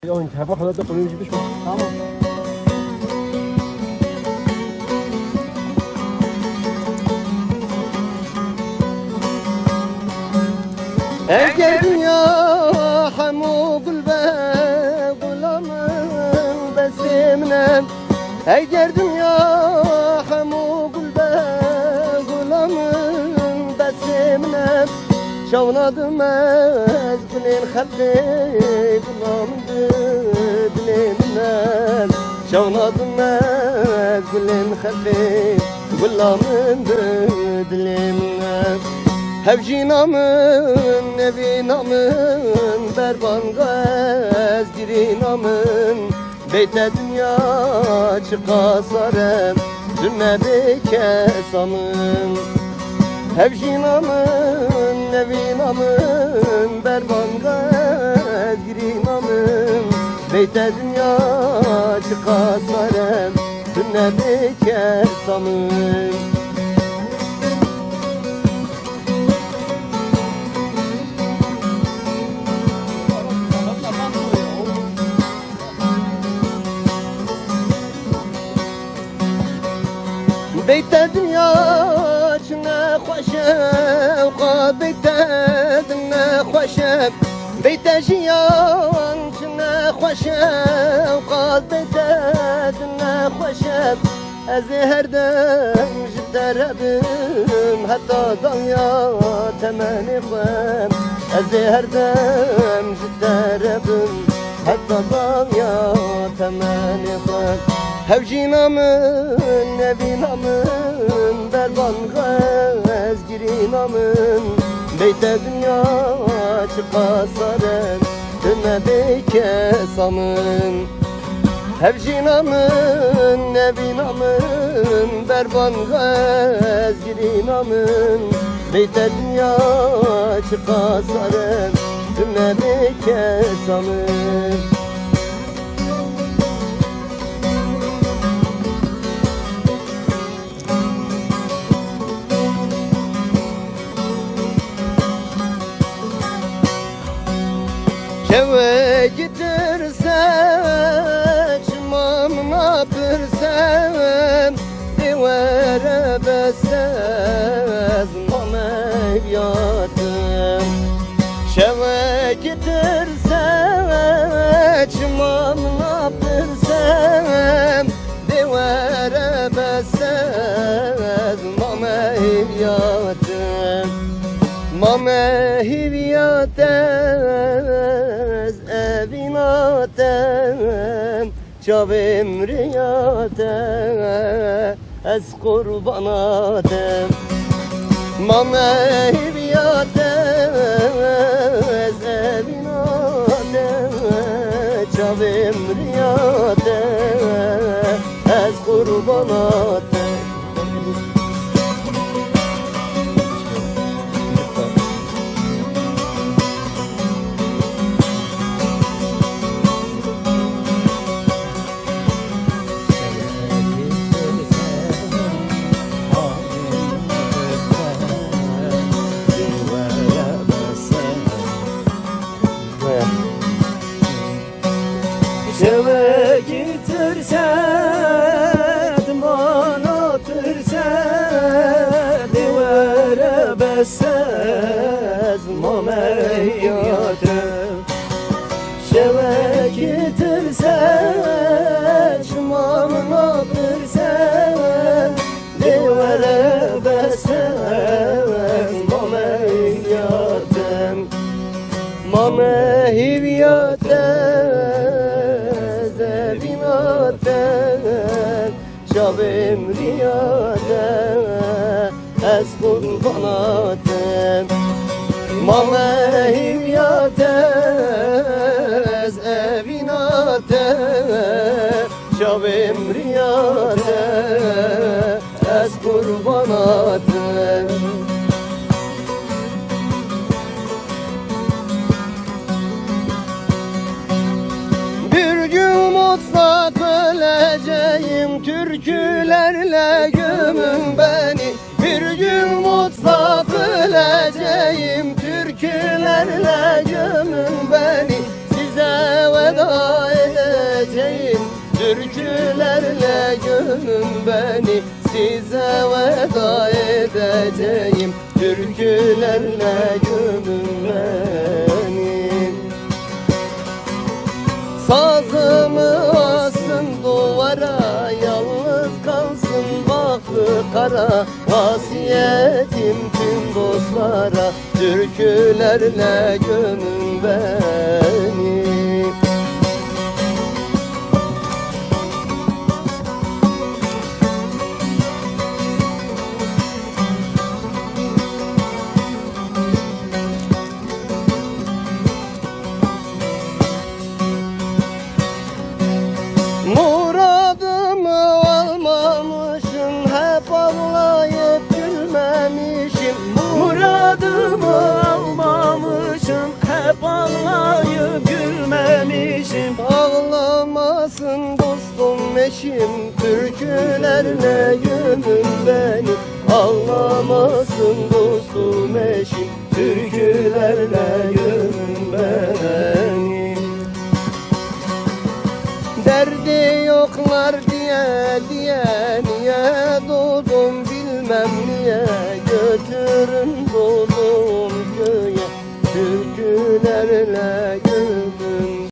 انت هروح ولا تقول لي شو Tamam. Eğer dünya hamu gülbe gulamın besimnem Eğer dünya hamu gülbe gulamın besimnem Şavnadım ez gülün halde gulamın dilimnem Şavnadım ez gülün halde gulamın dilimnem Hevcinamın, nevinamın, berban gezgirinamın Beyte dünya çıkasarem, dünne bekesamın Hevcinamın, nevinamın, berban gezgirinamın Beyte dünya çıkasarem, dünne bekesamın Beyte dünya çine xoşem Qa beyte dünya xoşem Beyte jiyan çine xoşem Qa beyte dünya xoşem Ez her dem jiterebim Hatta danya temeni xwem Ez her dem jiterebim Hatta danya temeni xwem Hevcinamın, nevinamın, berban gezgirinamın Beyte dünya çıkasarem, dönme beykesamın Hevcinamın, nevinamın, berban gezgirinamın Beyte dünya çıkasarem, dönme beykesamın Şeve gitirse çımamına pırsem Divere besez mamevyatım Şeve gitirse çımamına pırsem Divere besez mamevyatım Mamehivyatez evinatem Çavim riyate ez kurbanatem Mamehivyatez evinatem Çavim riyate ez kurbanatem Şeve getirse, duman atırsa Divere besez mameyyatım Şeve getirse, duman atırsa Divere besez mameyyatım Mamehivyatez evinatem Şavim riyate ez kurbanatem Mamehivyatez evinatem Şavim riyate ez kurbanatem Mutlak öleceğim türkülerle gömün beni Bir gün mutlak öleceğim türkülerle gömün beni Size veda edeceğim, türkülerle gömün beni. Size veda edeceğim, türkülerle gömün beni. Sazımı asın duvara, yalnız kalsın bahtı kara. Vasiyetim tüm dostlara, türkülerle gömün beni. Muradımı almamışım, hep ağlayıp gülmemişim. Muradımı almamışım, hep ağlayıp gülmemişim. Ağlamasın dostum eşim, türkülerle gömün beni. Ağlamasın dostum eşim, türkülerle gömün beni. Derdi yoklar diye niye doğdum bilmem niye.